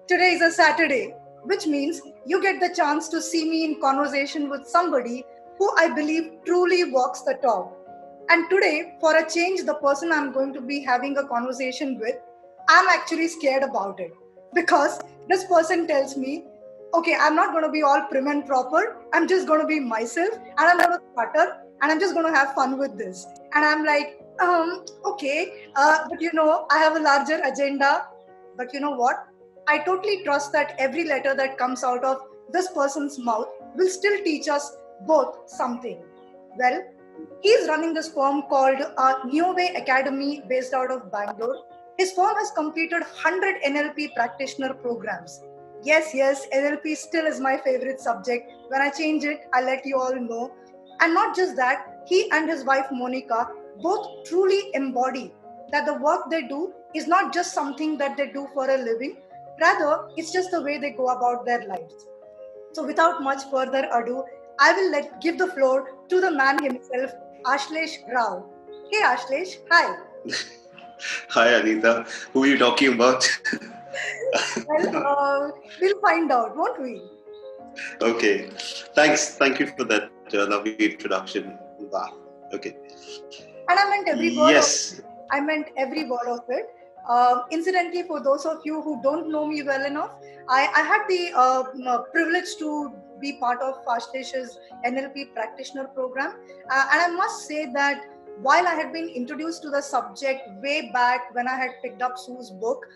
Today is a Saturday, which means you get the chance to see me in conversation with somebody who I believe truly walks the talk. And today, for a change, the person I'm going to be having a conversation with, I'm actually scared about it. Because this person tells me, okay, I'm not going to be all prim and proper. I'm just going to be myself and I'm going to stutter and I'm just going to have fun with this. And I'm like, okay, but I have a larger agenda. But you know what? I totally trust that every letter that comes out of this person's mouth will still teach us both something. Well, he's running this firm called New Way Academy based out of Bangalore. His firm has completed 100 NLP practitioner programs. Yes, NLP still is my favorite subject. When I change it, I'll let you all know. And not just that, he and his wife Monica both truly embody that the work they do is not just something that they do for a living, rather, it's just the way they go about their lives. So, without much further ado, I will give the floor to the man himself, Ashlesh Rao. Hey, Ashlesh, hi. Hi, Anita. Who are you talking about? We'll find out, won't we? Okay. Thanks. Thank you for that lovely introduction. Wow. Okay. And I meant every word of Yes. it. I meant every word of it. Incidentally, for those of you who don't know me well enough, I had the privilege to be part of Ashlesh's NLP practitioner program. And I must say that while I had been introduced to the subject way back when I had picked up Sue's book,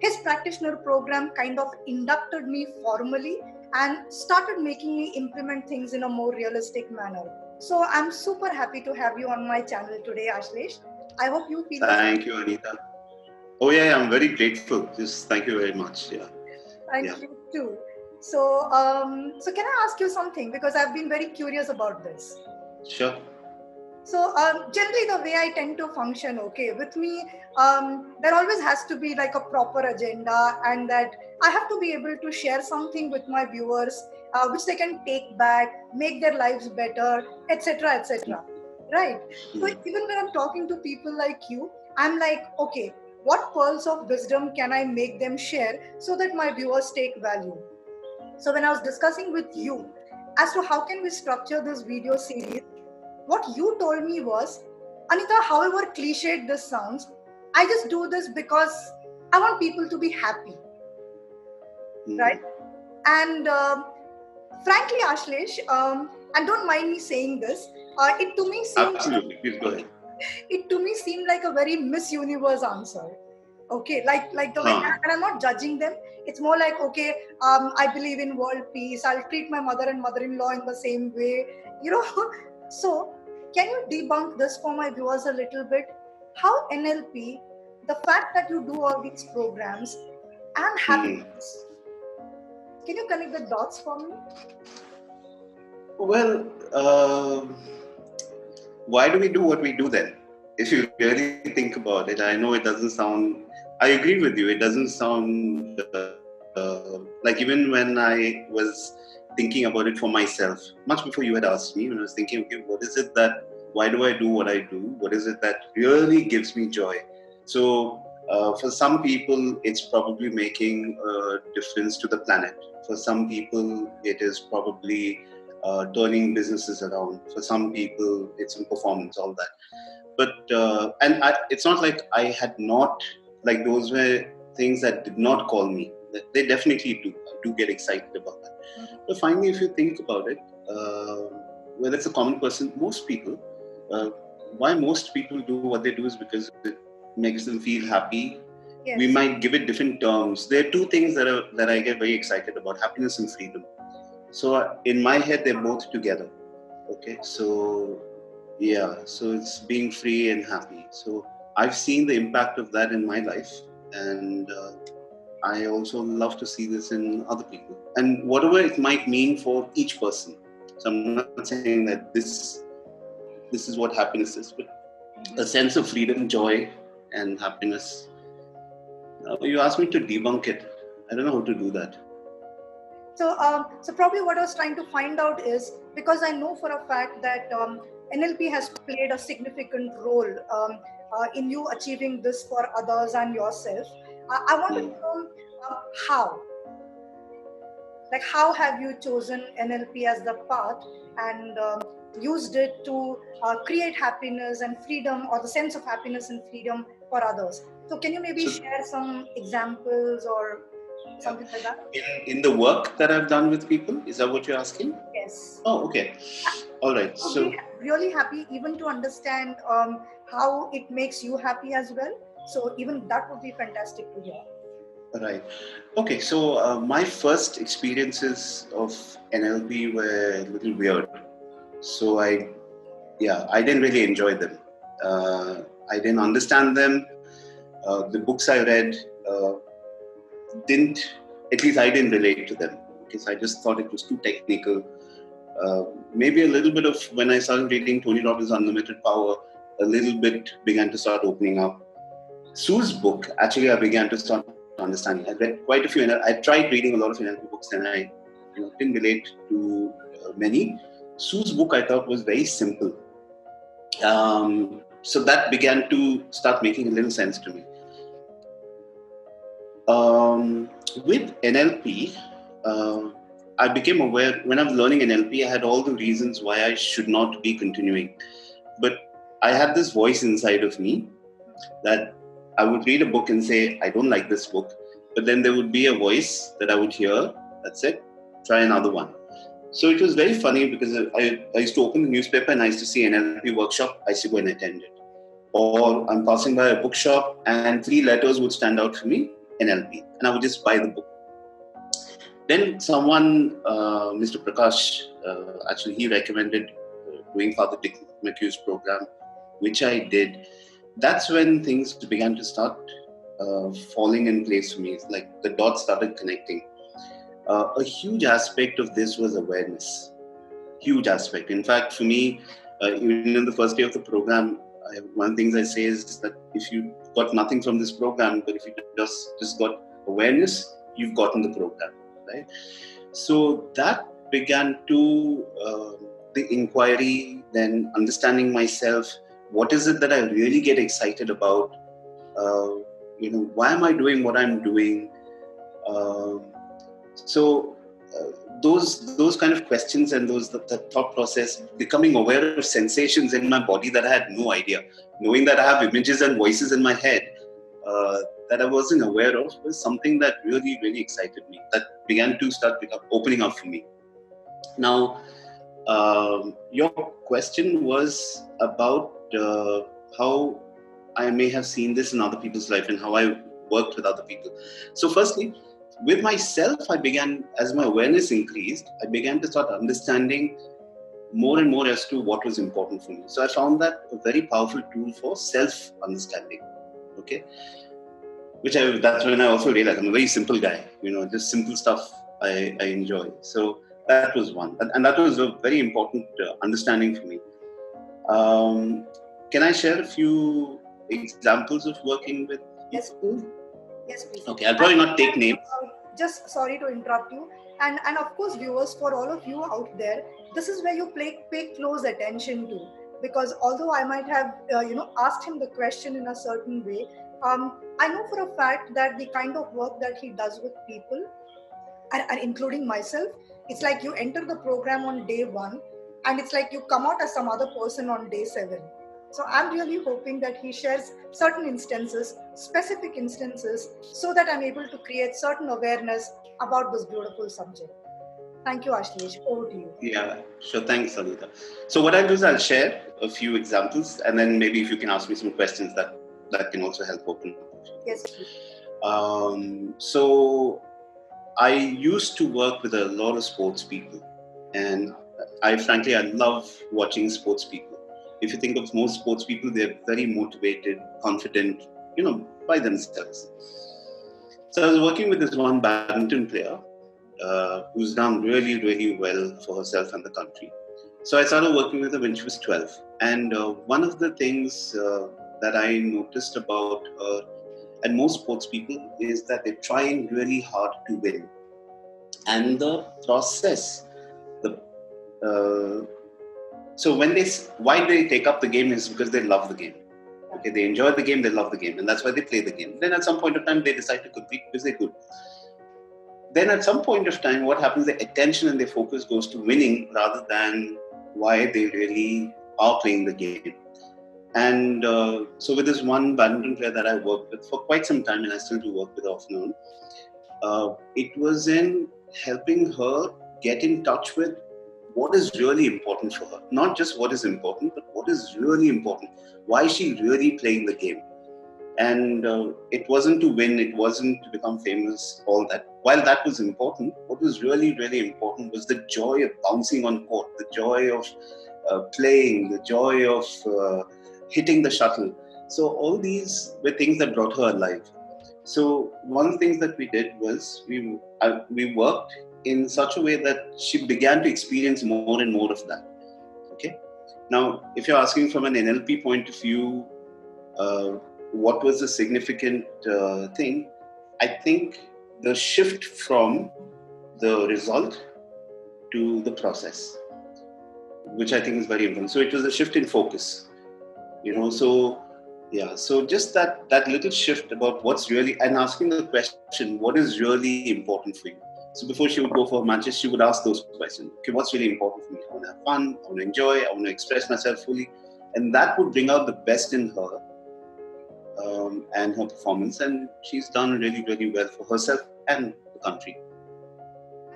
his practitioner program kind of inducted me formally and started making me implement things in a more realistic manner. So I'm super happy to have you on my channel today, Ashlesh. I hope you feel the Thank you, Anita. Oh, yeah, I'm very grateful. Just thank you very much. Yeah. Yeah. thank you too. So can I ask you something? Because I've been very curious about this. Sure. So generally, the way I tend to function, okay, with me, there always has to be like a proper agenda, and that I have to be able to share something with my viewers, which they can take back, make their lives better, etc., etc. Right. So even when I'm talking to people like you, I'm like, okay, what pearls of wisdom can I make them share so that my viewers take value? So when I was discussing with you as to how can we structure this video series, what you told me was, Anita, however cliched this sounds, I just do this because I want people to be happy, right? And frankly, Ashlesh, and don't mind me saying this, it to me seemed Absolutely. Please go ahead. it to me seemed like a very Miss Universe answer. Okay, like the way, Huh. and I'm not judging them. It's more like, okay, I believe in world peace. I'll treat my mother and mother-in-law in the same way, you know. So, can you debunk this for my viewers a little bit? How NLP, the fact that you do all these programs, and happiness, can you connect the dots for me? Well, why do we do what we do then? If you really think about it, I know it doesn't sound. I agree with you. It doesn't sound like even when I was thinking about it for myself, much before you had asked me, when I was thinking, okay, what is it that? Why do I do what I do? What is it that really gives me joy? So, for some people, it's probably making a difference to the planet. For some people, it is probably turning businesses around. For some people, it's in performance, all that. But it's not like I had not, like those were things that did not call me. They definitely do. I do get excited about that. But finally, if you think about it, well, it's a common person. Most people, uh, why most people do what they do is because it makes them feel happy. We Yes. might give it different terms. There are two things that I get very excited about: happiness and freedom. So in my head, they're both together. Okay, so yeah, so it's being free and happy. So I've seen the impact of that in my life, and I also love to see this in other people, and whatever it might mean for each person. So I'm not saying that this is what happiness is, but a sense of freedom, joy, and happiness. You asked me to debunk it. I don't know how to do that. So probably what I was trying to find out is, because I know for a fact that NLP has played a significant role in you achieving this for others and yourself. I wanted to know How? Like, how have you chosen NLP as the path and used it to create happiness and freedom, or the sense of happiness and freedom for others? So can you maybe So, share some examples or yeah. something like that? In the work that I've done with people, is that what you're asking? Yes. Oh, okay. All right. Would be So, really happy even to understand how it makes you happy as well. So even that would be fantastic to hear. right. Okay. So, my first experiences of NLP were a little weird. So, I didn't really enjoy them. I didn't understand them. The books I read didn't, at least I didn't relate to them because I just thought it was too technical. Maybe a little bit of when I started reading Tony Robbins' Unlimited Power, a little bit began to start opening up. Sue's book, actually, I began to start understanding. I read quite a few, and I tried reading a lot of NLP books, and I didn't relate to many. Sue's book I thought was very simple. So that began to start making a little sense to me. With NLP, I became aware when I was learning NLP, I had all the reasons why I should not be continuing. But I had this voice inside of me that I would read a book and say, I don't like this book. But then there would be a voice that I would hear that said, try another one. So it was very funny because I used to open the newspaper and I used to see an NLP workshop. I used to go and attend it. Or I'm passing by a bookshop and 3 letters would stand out for me, NLP. And I would just buy the book. Then someone, Mr. Prakash, actually he recommended doing Father Dick McHugh's program, which I did. That's when things began to start falling in place for me. It's like the dots started connecting. A huge aspect of this was awareness. Huge aspect. In fact, for me, even in the first day of the program, one of the things I say is that if you got nothing from this program, but if you just got awareness, you've gotten the program, right? So that began to the inquiry, then understanding myself. What is it that I really get excited about? Why am I doing what I'm doing? So those kind of questions and the thought process, becoming aware of sensations in my body that I had no idea, knowing that I have images and voices in my head that I wasn't aware of, was something that really, really excited me. That began to start opening up for me. Now, your question was about how I may have seen this in other people's life and how I worked with other people. So firstly, with myself, I began, as my awareness increased, I began to start understanding more and more as to what was important for me. So I found that a very powerful tool for self-understanding. Okay, that's when I also realized I'm a very simple guy. Just simple stuff I enjoy. So that was one, and that was a very important understanding for me. Can I share a few examples of working with people? Yes, please. Okay, I'll probably not take names. Just sorry to interrupt you. And of course, viewers, for all of you out there, this is where you pay close attention to. Because although I might have, asked him the question in a certain way, I know for a fact that the kind of work that he does with people, and including myself, it's like you enter the program on day 1, and it's like you come out as some other person on day 7. So I'm really hoping that he shares certain instances, specific instances, so that I'm able to create certain awareness about this beautiful subject. Thank you, Ashlesh. Over to you. Yeah, sure. Thanks, Anita. So what I'll do is I'll share a few examples, and then maybe if you can ask me some questions that can also help open up. Yes, please. So I used to work with a lot of sports people, and I love watching sports people. If you think of most sports people, they're very motivated, confident, by themselves. So I was working with this one badminton player who's done really, really well for herself and the country. So I started working with her when she was 12. And one of the things that I noticed about her and most sports people is that they're trying really hard to win. And the process, so why they take up the game is because they love the game. Okay, they enjoy the game, they love the game, and that's why they play the game. Then at some point of time, they decide to compete because they're good. then at some point of time, what happens, the attention and their focus goes to winning rather than why they really are playing the game. And so with this one badminton player that I worked with for quite some time, and I still do work with off and on, it was in helping her get in touch with what is really important for her. Not just what is important, but what is really important. Why is she really playing the game? And it wasn't to win, it wasn't to become famous, all that. While that was important, what was really, really important was the joy of bouncing on court, the joy of playing, the joy of hitting the shuttle. So all these were things that brought her alive. So one of the things that we did was we worked in such a way that she began to experience more and more of that. Okay. Now, if you're asking from an NLP point of view, what was the significant thing? I think the shift from the result to the process, which I think is very important. So it was a shift in focus, so yeah, so just that little shift about what's really, and asking the question, what is really important for you? So before she would go for matches, she would ask those questions. Okay, what's really important for me? I want to have fun, I want to enjoy, I want to express myself fully. And that would bring out the best in her and her performance. And she's done really, really well for herself and the country.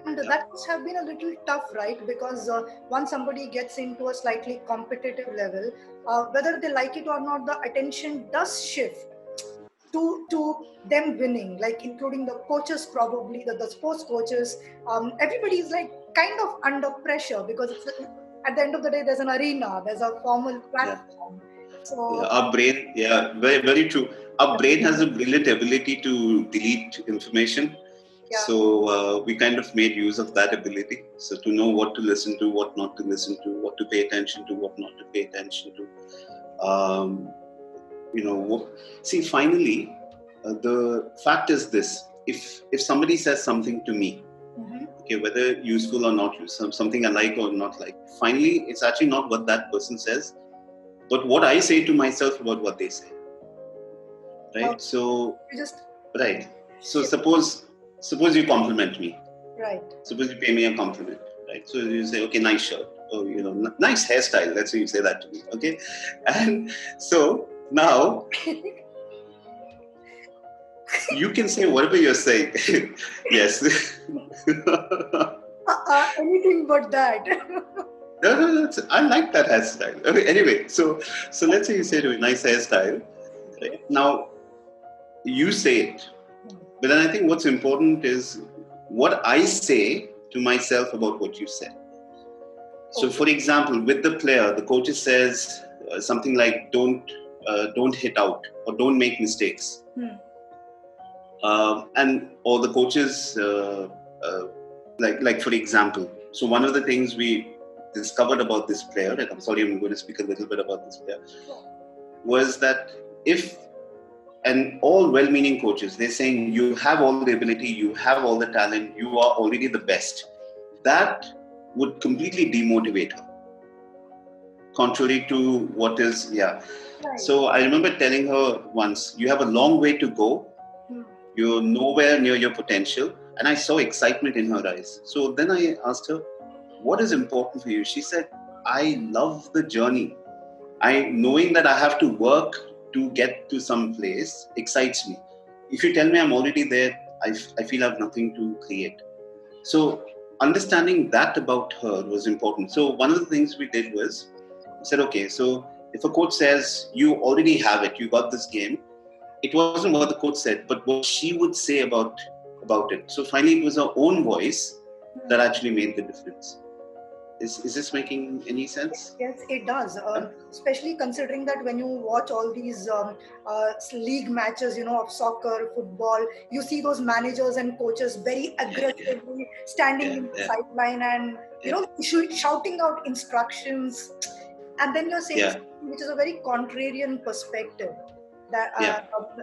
And that must have been a little tough, right? Because once somebody gets into a slightly competitive level, whether they like it or not, the attention does shift to them winning, like including the coaches, probably the sports coaches. Everybody is like kind of under pressure because it's, at the end of the day, there's an arena, there's a formal platform. Yeah. So Our brain, very, very true. Our brain has a brilliant ability to delete information. Yeah. So we kind of made use of that ability. So to know what to listen to, what not to listen to, what to pay attention to, what not to pay attention to. See, finally, the fact is this: if somebody says something to me, okay, whether useful or not useful, something I like or not like, finally, it's actually not what that person says, but what I say to myself about what they say. Right? So, right. So suppose you compliment me. Right. Suppose you pay me a compliment. Right. So you say, okay, nice shirt. Or, nice hairstyle. Let's say you say that to me. Okay. And so now you can say whatever you're saying. Yes. Anything but that. No, I like that hairstyle. Okay, anyway, so let's say you say to me, nice hairstyle. Right? Now, you say it. But then I think what's important is what I say to myself about what you said. So, for example, with the player, the coach says something like, don't hit out or don't make mistakes. And all the coaches, like for example, so one of the things we discovered about this player, and I'm sorry, I'm going to speak a little bit about this player, was that and all well-meaning coaches, they're saying you have all the ability, you have all the talent, you are already the best. That would completely demotivate her. Contrary to what is, Right. So I remember telling her once, you have a long way to go. You're nowhere near your potential. And I saw excitement in her eyes. So then I asked her, what is important for you? She said, I love the journey. Knowing that I have to work to get to some place excites me. If you tell me I'm already there, I feel I have nothing to create. So understanding that about her was important. So one of the things we did was, we said, okay, so if a coach says, you already have it, you got this game, it wasn't what the coach said, but what she would say about it. So finally, it was her own voice that actually made the difference. Is this making any sense? Yes, it does. Especially considering that when you watch all these league matches, of soccer, football, you see those managers and coaches very aggressively standing in the sideline and shouting out instructions, and then you're saying something which is a very contrarian perspective. That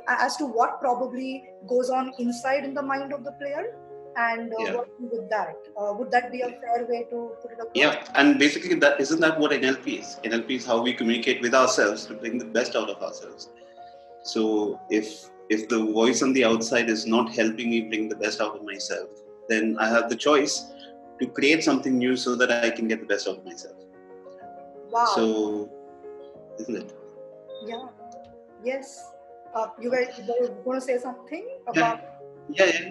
as to what probably goes on inside in the mind of the player, and working with that. Would that be a fair way to put it across? Yeah, and basically, isn't that what NLP is? NLP is how we communicate with ourselves to bring the best out of ourselves. So if the voice on the outside is not helping me bring the best out of myself, then I have the choice to create something new so that I can get the best out of myself. Wow. So, isn't it? Yeah. Yes. You were going to say something Yeah, about.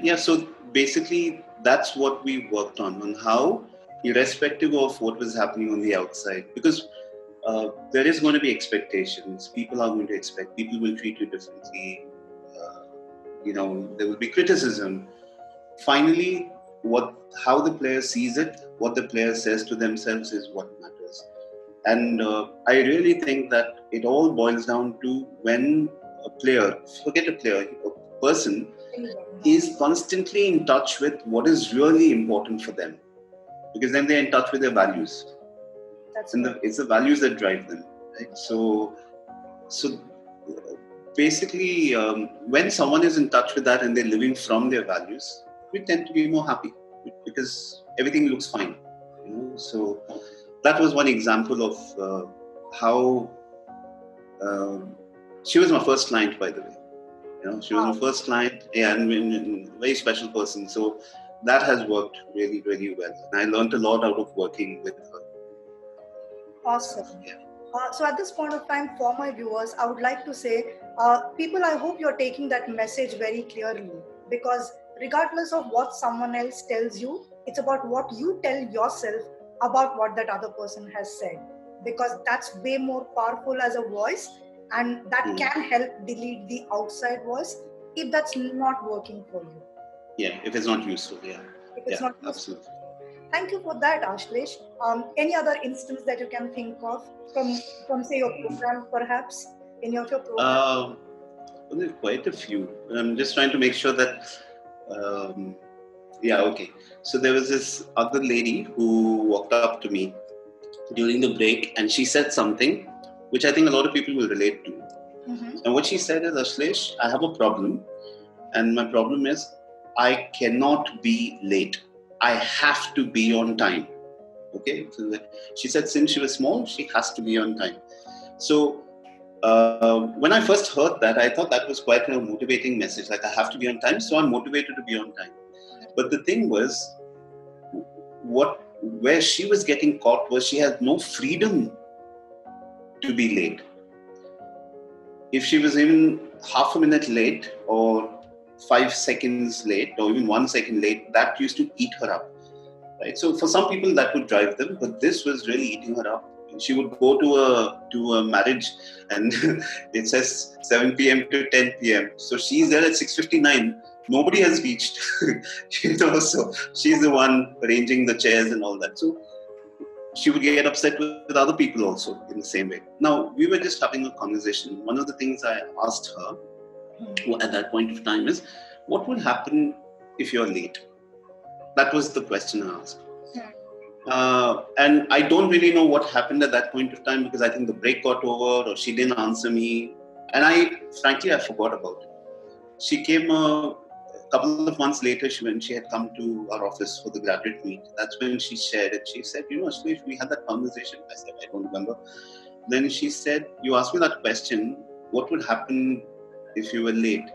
yeah. So basically, that's what we worked on how, irrespective of what was happening on the outside, because there is going to be expectations. People are going to expect. People will treat you differently. Uh, there will be criticism. Finally, how the player sees it, what the player says to themselves is what matters. And I really think that it all boils down to when a player, forget a player, a person is constantly in touch with what is really important for them, because then they're in touch with their values. That's And right. it's the values that drive them, right? So basically, when someone is in touch with that and they're living from their values, we tend to be more happy because everything looks fine. So that was one example of how she was my first client, by the way. She was my first client, and a very special person. So that has worked really, really well. And I learned a lot out of working with her. Awesome. Yeah. So at this point of time, for my viewers, I would like to say, people, I hope you're taking that message very clearly, because regardless of what someone else tells you, it's about what you tell yourself about what that other person has said, because that's way more powerful as a voice, and that can help delete the outside voice if that's not working for you. Yeah, if it's not useful, yeah. If it's Yeah, not useful. absolutely. Thank you for that, Ashlesh. Any other instance that you can think of from say your program, perhaps any of your programs? Well, there are quite a few. I'm just trying to make sure that. Um, yeah, okay. So there was this other lady who walked up to me during the break, and she said something which I think a lot of people will relate to. Mm-hmm. And what she said is, Ashlesh, I have a problem, and my problem is I cannot be late. I have to be on time. Okay, so she said since she was small, she has to be on time. So when I first heard that, I thought that was quite a motivating message. Like, I have to be on time, so I'm motivated to be on time. But the thing was, where she was getting caught was she had no freedom to be late. If she was even half a minute late or 5 seconds late or even 1 second late, that used to eat her up. Right? So for some people that would drive them, but this was really eating her up. She would go to a marriage and it says 7 p.m. to 10 p.m. So she's there at 6:59. Nobody has reached. So she's the one arranging the chairs and all that. So she would get upset with other people also in the same way. Now, we were just having a conversation. One of the things I asked her at that point of time is, what would happen if you're late? That was the question I asked. And I don't really know what happened at that point of time, because I think the break got over or she didn't answer me. And frankly, I forgot about it. She came a couple of months later when she had come to our office for the graduate meet. That's when she shared it. She said, Ashlesh, we had that conversation. I said, I don't remember. Then she said, you asked me that question, what would happen if you were late?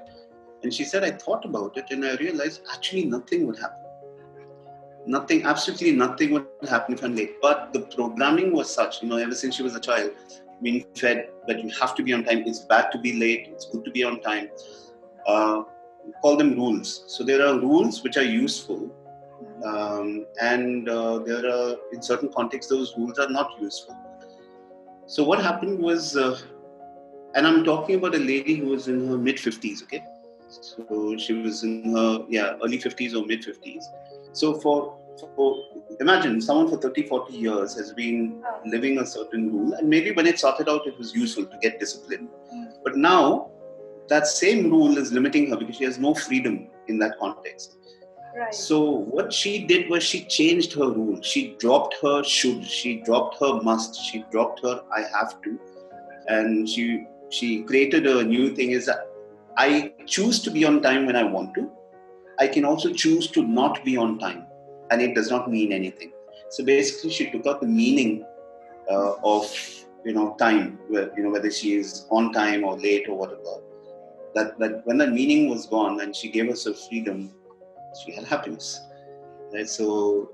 And she said, I thought about it and I realized actually nothing would happen. Nothing, absolutely nothing would happen if I'm late. But the programming was such, ever since she was a child, being fed that you have to be on time. It's bad to be late. It's good to be on time. Call them rules. So there are rules which are useful, and there are, in certain contexts, those rules are not useful. So what happened was, and I'm talking about a lady who was in her mid-50s, okay? So she was in her early 50s or mid-50s. So for imagine someone for 30, 40 years has been living a certain rule, and maybe when it started out it was useful to get discipline. But now that same rule is limiting her because she has no freedom in that context. Right. So what she did was she changed her rule. She dropped her should, she dropped her must, she dropped her I have to, and she created a new thing, is that I choose to be on time when I want to. I can also choose to not be on time, and it does not mean anything. So basically, she took out the meaning of time, whether she is on time or late or whatever. That when that meaning was gone and she gave us her freedom, she had happiness. right? So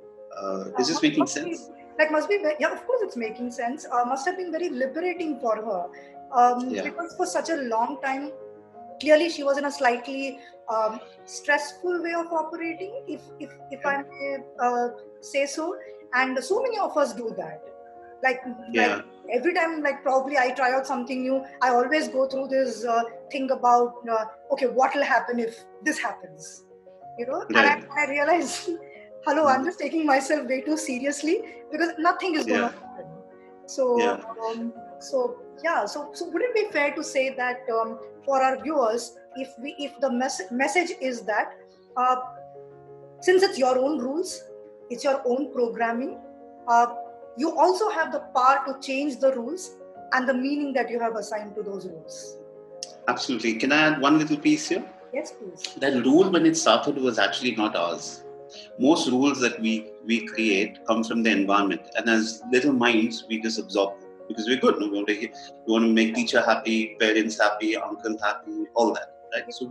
is this making sense? Must be yeah, of course it's making sense. Must have been very liberating for her, Yeah, because for such a long time, clearly she was in a slightly stressful way of operating, if yeah, I may say so. And so many of us do that. Like like yeah, every time, like probably I try out something new, I always go through this thing about okay, what will happen if this happens, and right. I realize, hello, I'm just taking myself way too seriously, because nothing is going to Yeah, happen. So, yeah. so would it be fair to say that for our viewers, if the message is that uh, since it's your own rules, it's your own programming, uh, you also have the power to change the rules and the meaning that you have assigned to those rules. Absolutely. Can I add one little piece here? Yes, please. That rule, when it started, was actually not ours. Most rules that we create come from the environment, and as little minds, we just absorb them because we're good. No? We want to make teacher happy, parents happy, uncle happy, all that, right? So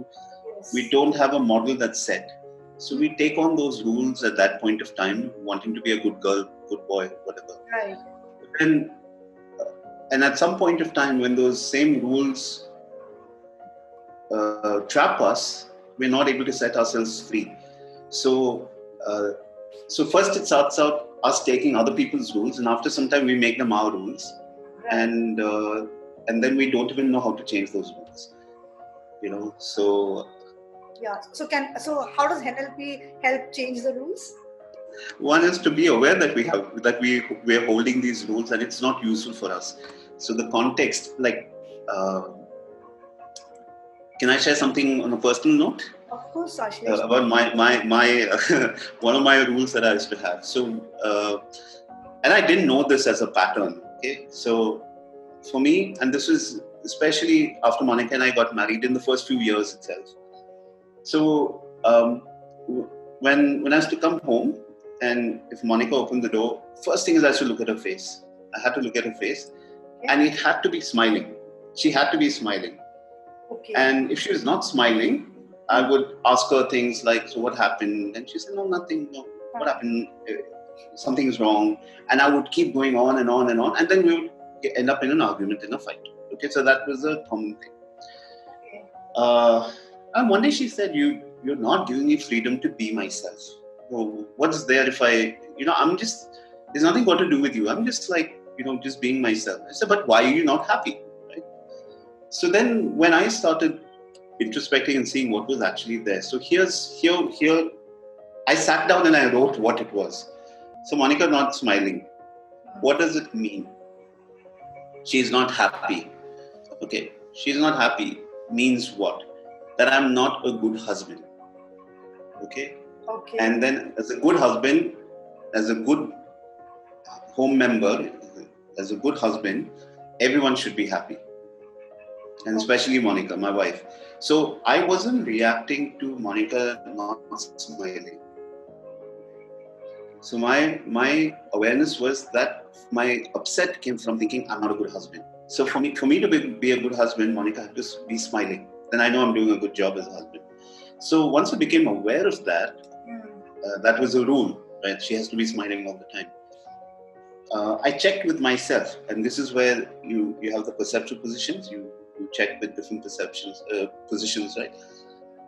we Yes. don't have a model that's set. So we take on those rules at that point of time, wanting to be a good girl, good boy, whatever. Right. And at some point of time, when those same rules trap us, we're not able to set ourselves free. So, uh, so first it starts out us taking other people's rules, and after some time we make them our rules, Right. and then we don't even know how to change those rules. So Yeah. So how does NLP help change the rules? one is to be aware that we're holding these rules, and it's not useful for us. So the context, like. Can I share something on a personal note? Of course, Ashlesh. About my one of my rules that I used to have. So, and I didn't know this as a pattern. Okay, so for me, and this was especially after Monica and I got married in the first few years itself. So when I used to come home, and if Monica opened the door, first thing is I used to look at her face. I had to look at her face, and it had to be smiling. She had to be smiling. Okay. And if she was not smiling, I would ask her things like, "So what happened?" And she said, "No, nothing. No, what happened? Something is wrong." And I would keep going on and on and on, and then we would end up in an argument, in a fight. Okay, so that was a common thing. Okay. And one day she said, "You're not giving me freedom to be myself. So what's there if I'm just, there's nothing got to do with you. I'm just like, just being myself." I said, "But why are you not happy?" Right? So then when I started introspecting and seeing what was actually there. So here, I sat down and I wrote what it was. So Monica not smiling. What does it mean? She's not happy. Okay, she's not happy means what? That I'm not a good husband. Okay? Okay. And then as a good husband, as a good home member, as a good husband, everyone should be happy. And especially Monica, my wife. So I wasn't reacting to Monica not smiling. So my awareness was that my upset came from thinking I'm not a good husband. So for me to be a good husband, Monica had to be smiling. Then I know I'm doing a good job as a husband. So once I became aware of that, that was a rule, right? She has to be smiling all the time. I checked with myself, and this is where you have the perceptual positions. You check with different positions, right?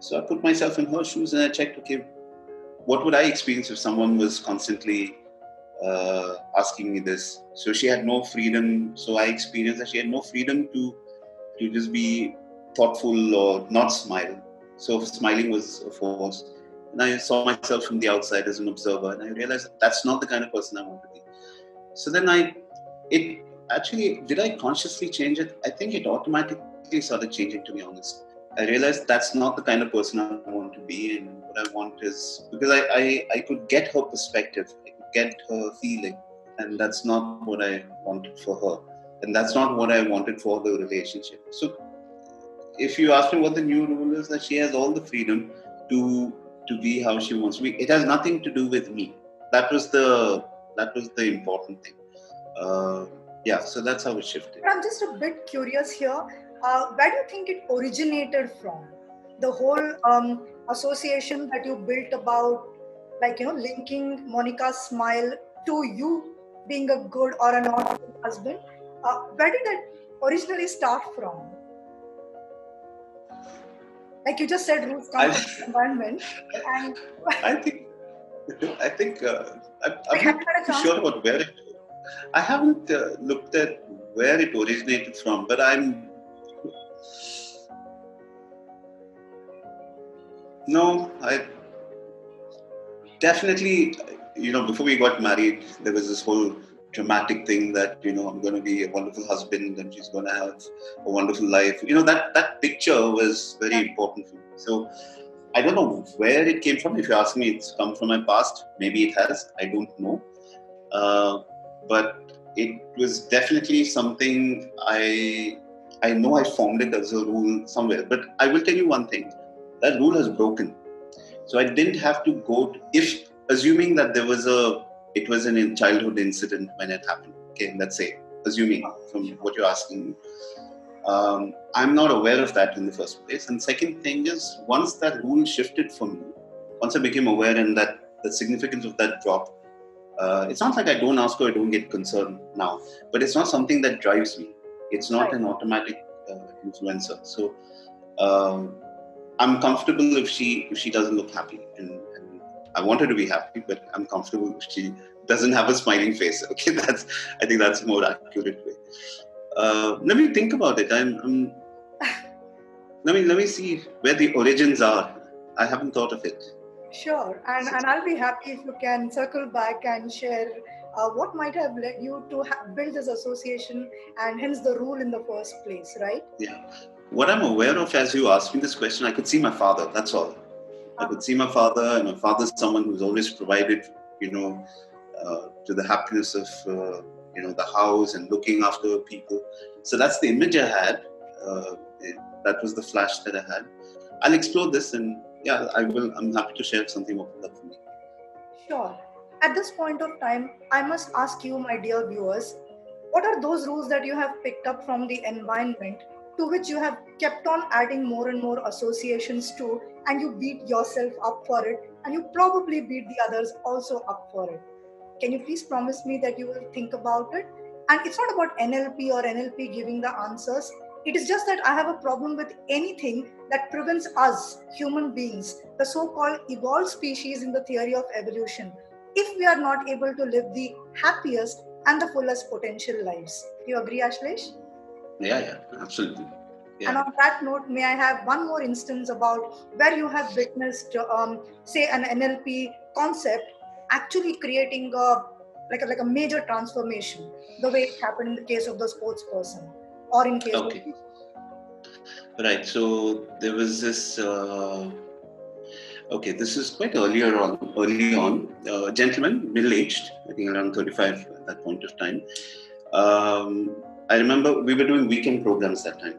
So I put myself in her shoes and I checked, okay, what would I experience if someone was constantly asking me this? So she had no freedom. So I experienced that she had no freedom to just be thoughtful or not smile. So smiling was a force. And I saw myself from the outside as an observer, and I realized that's not the kind of person I want to be. So then it actually, did I consciously change it? I think it automatically started changing, to be honest. I realized that's not the kind of person I want to be, and what I want is, because I could get her perspective, I could get her feeling, and that's not what I wanted for her, and that's not what I wanted for the relationship. So if you ask me what the new rule is, that she has all the freedom to be how she wants to be. It has nothing to do with me. That was the important thing. Yeah, so that's how it shifted. I'm just a bit curious here. Where do you think it originated from? The whole association that you built about like linking Monica's smile to you being a good or a not good husband. Where did that originally start from? Like you just said, rules come I from the environment, and I think I think I'm like, have not you had a too chance sure to? about where it. I haven't looked at where it originated from, but I'm no, I definitely, before we got married, there was this whole dramatic thing that, I'm going to be a wonderful husband and she's going to have a wonderful life. That picture was Yeah, very important for me. So I don't know where it came from. If you ask me, it's come from my past. Maybe it has. I don't know. Uh, but it was definitely something I know I formed it as a rule somewhere. But I will tell you one thing. That rule has broken. So I didn't have to go to, if assuming that it was an in childhood incident when it happened. Okay, let's say, assuming from what you're asking me. I'm not aware of that in the first place. And second thing is, once that rule shifted for me, once I became aware and that the significance of that dropped, it's not like I don't ask or I don't get concerned now, but it's not something that drives me. It's not right. an automatic influencer. So um, I'm comfortable if she doesn't look happy, and I want her to be happy, but I'm comfortable if she doesn't have a smiling face. Okay, I think that's a more accurate way. Let me think about it. Let me see where the origins are. I haven't thought of it. Sure, and I'll be happy if you can circle back and share what might have led you to build this association and hence the rule in the first place, right? Yeah. What I'm aware of as you asked me this question, I could see my father. That's all. I Uh, could see my father, and my father's someone who's always provided, to the happiness of, the house and looking after people. So that's the image I had. That was the flash that I had. I'll explore this, and yeah, I will. I'm happy to share something opened up for me. Sure. At this point of time, I must ask you, my dear viewers, what are those rules that you have picked up from the environment to which you have kept on adding more and more associations to, and you beat yourself up for it, and you probably beat the others also up for it? Can you please promise me that you will think about it? And it's not about NLP or NLP giving the answers. It is just that I have a problem with anything that prevents us, human beings, the so called evolved species in the theory of evolution, if we are not able to live the happiest and the fullest potential lives. Do you agree, Ashlesh? Yeah, yeah, absolutely. And Yeah. on that note, may I have one more instance about where you have witnessed, say, an NLP concept actually creating like a major transformation, the way it happened in the case of the sports person, or in case of Okay. Right. So there was this. Okay, this is quite earlier on. Early on, gentleman, middle-aged, I think around 35 at that point of time. I remember we were doing weekend programs that time,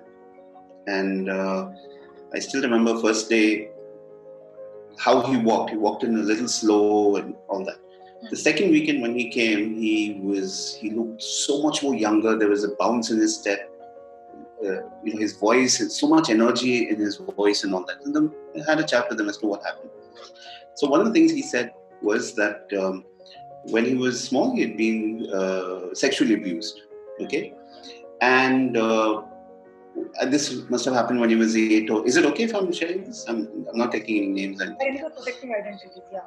and I still remember first day how he walked. He walked in a little slow and all that. The second weekend when he came, he looked so much more younger. There was a bounce in his step. His voice, so much energy in his voice and all that. And then I had a chat with him as to what happened. So one of the things he said was that when he was small, he had been sexually abused. Okay, and this must have happened when he was 8. Or is it okay if I'm sharing this? I'm not taking any names or anything. identity protecting identities. Yeah.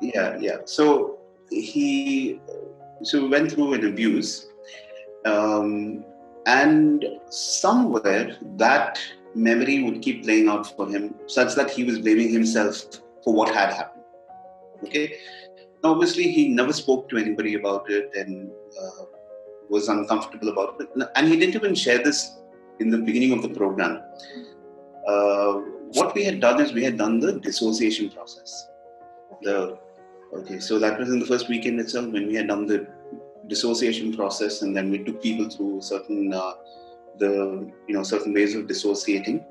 Yeah, yeah. So he went through an abuse, um, and somewhere that memory would keep playing out for him, such that he was blaming himself for what had happened. Okay. Now, obviously, he never spoke to anybody about it and was uncomfortable about it. And he didn't even share this in the beginning of the program. Uh, what we had done is we had done the dissociation process. Okay. The Okay, so that was in the first weekend itself when we had done the dissociation process, and then we took people through certain ways of dissociating.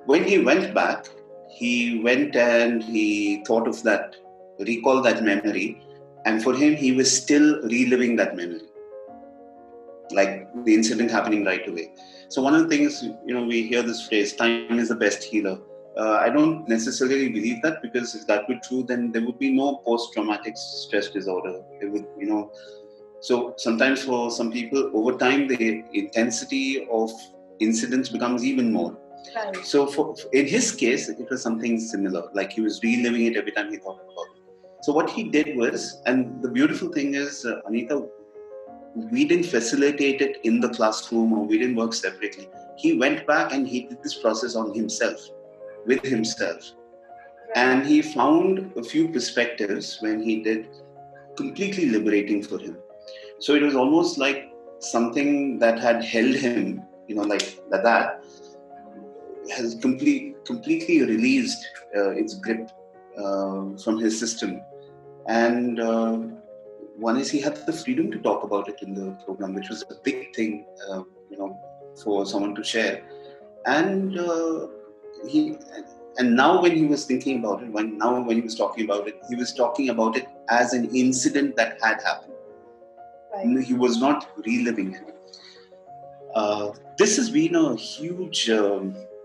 When he went back, he went and he thought of that, recalled that memory, and for him, he was still reliving that memory, like the incident happening right away. So one of the things, we hear this phrase, time is the best healer. I don't necessarily believe that, because if that were true, then there would be no post-traumatic stress disorder. It would, so sometimes for some people, over time, the intensity of incidents becomes even more. Right. So in his case, it was something similar. Like he was reliving it every time he thought about it. So what he did was, and the beautiful thing is, Anita, we didn't facilitate it in the classroom, or we didn't work separately. He went back and he did this process on himself, with himself. And he found a few perspectives when he did, completely liberating for him. So it was almost like something that had held him, like that, has completely released its grip from his system. And one is, he had the freedom to talk about it in the program, which was a big thing, for someone to share. And now when he was thinking about it, when he was talking about it, he was talking about it as an incident that had happened. Right. He was not reliving it. This has been a huge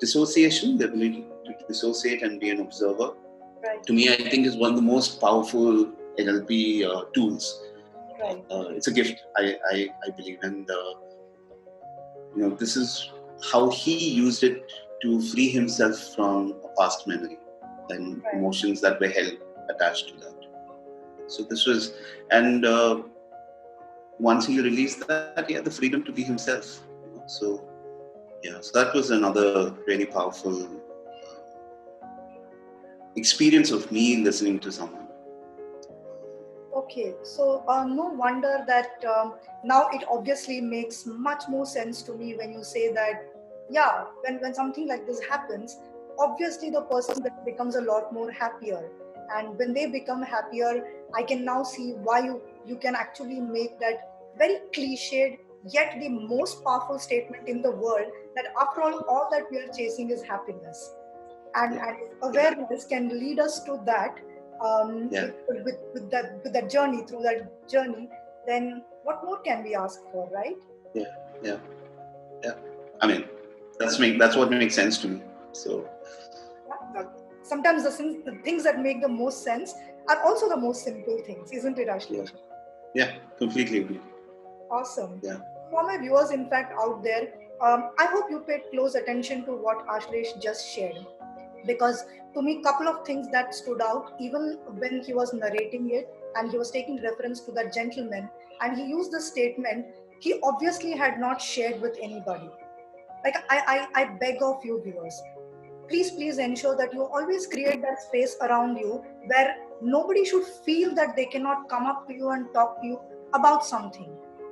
dissociation, the ability to dissociate and be an observer. Right. To me, I think is one of the most powerful NLP tools. Right. It's a gift, I believe, and this is how he used it to free himself from a past memory and emotions that were held attached to that. So this was, and once he released that, he had the freedom to be himself. So that was another really powerful experience of me listening to someone. Okay, so no wonder that now it obviously makes much more sense to me when you say that, when something like this happens, obviously the person becomes a lot more happier. And when they become happier, I can now see why you can actually make that very cliched yet the most powerful statement in the world, that after all that we are chasing is happiness. And awareness can lead us to that. With that journey, through that journey, then what more can we ask for, right? Yeah. I mean, that's what makes sense to me. So sometimes the things that make the most sense are also the most simple things, isn't it, Ashlesh? Yeah, completely agree. Awesome. Yeah. For my viewers, in fact, out there, I hope you paid close attention to what Ashlesh just shared, because to me, couple of things that stood out even when he was narrating it, and he was taking reference to that gentleman, and he used the statement he obviously had not shared with anybody. Like I beg of you viewers, please ensure that you always create that space around you where nobody should feel that they cannot come up to you and talk to you about something.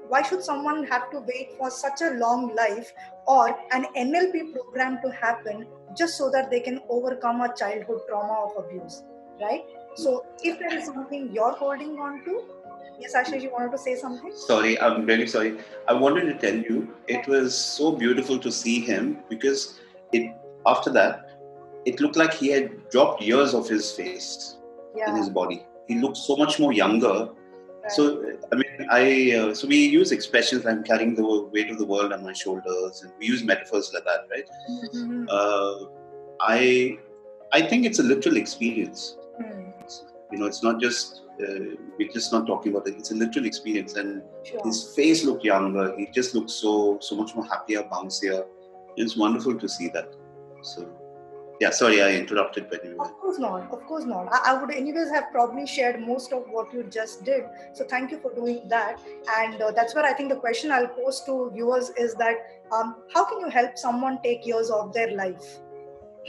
Why should someone have to wait for such a long life or an NLP program to happen just so that they can overcome a childhood trauma of abuse, right? So if there is something you're holding on to, yes, Ashish, you wanted to say something? Sorry, I'm very sorry. I wanted to tell you, it was so beautiful to see him, because after that, it looked like he had dropped years of his face in his body. He looked so much more younger. Right. So, so we use expressions like, I'm carrying the weight of the world on my shoulders, and we use metaphors like that, right? Mm-hmm. I think it's a literal experience. It's not just, we're just not talking about it. It's a literal experience, and his face looked younger. He just looked so much more happier, bouncier. It's wonderful to see that. So, yeah, sorry, I interrupted when you were. Of course not. I would anyways have probably shared most of what you just did. So thank you for doing that. And that's where I think the question I'll pose to viewers is that, how can you help someone take years of their life?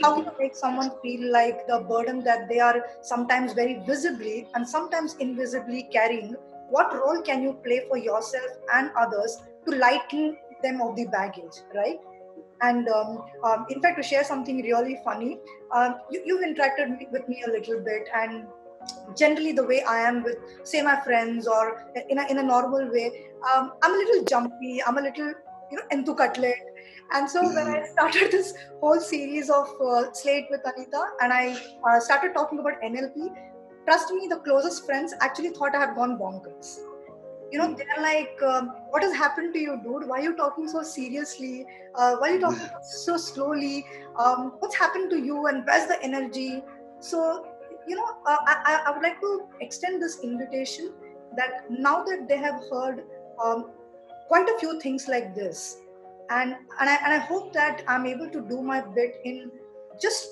How can you make someone feel like the burden that they are sometimes very visibly and sometimes invisibly carrying? What role can you play for yourself and others to lighten them of the baggage, right? And in fact, to share something really funny, you've interacted with me a little bit, and generally the way I am with, say, my friends, or in a normal way, I'm a little jumpy, I'm a little, enthukatlet. And so when I started this whole series of Slate with Anita, and I started talking about NLP, trust me, the closest friends actually thought I had gone bonkers. they're like, what has happened to you, dude? Why are you talking so seriously? Why are you talking so slowly? What's happened to you, and where's the energy? So, I would like to extend this invitation that now that they have heard um, quite a few things like this, and I hope that I'm able to do my bit in just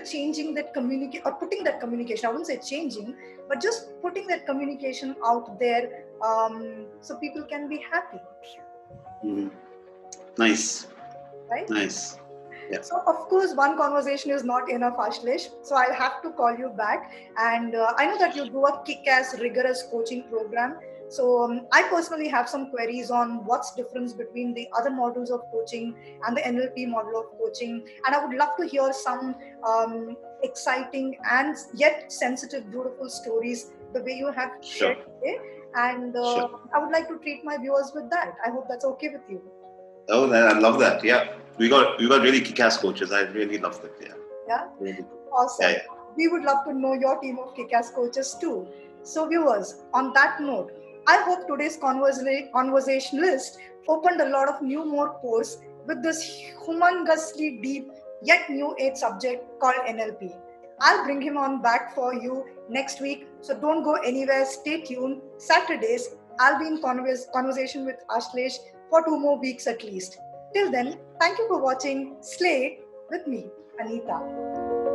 changing that communicate or putting that communication. I wouldn't say changing, but just putting that communication out there, so people can be happy. Mm. Nice, Right. nice. Yeah. So, of course, one conversation is not enough, Ashlesh. So, I'll have to call you back. And I know that you do a kick ass, rigorous coaching program. So, I personally have some queries on what's difference between the other models of coaching and the NLP model of coaching. And I would love to hear some exciting and yet sensitive, beautiful stories the way you have Sure, shared today. And sure. I would like to treat my viewers with that. I hope that's okay with you. Oh, I love that. Yeah, we got really kick-ass coaches. I really love that. Yeah, Yeah. really good. Yeah, Awesome. yeah. We would love to know your team of kick-ass coaches too. So, viewers, on that note, I hope today's conversation list opened a lot of new more pores with this humongously deep yet new age subject called NLP. I'll bring him on back for you next week. So don't go anywhere. Stay tuned. Saturdays, I'll be in conversation with Ashlesh for 2 more weeks at least. Till then, thank you for watching Slay with me, Anita.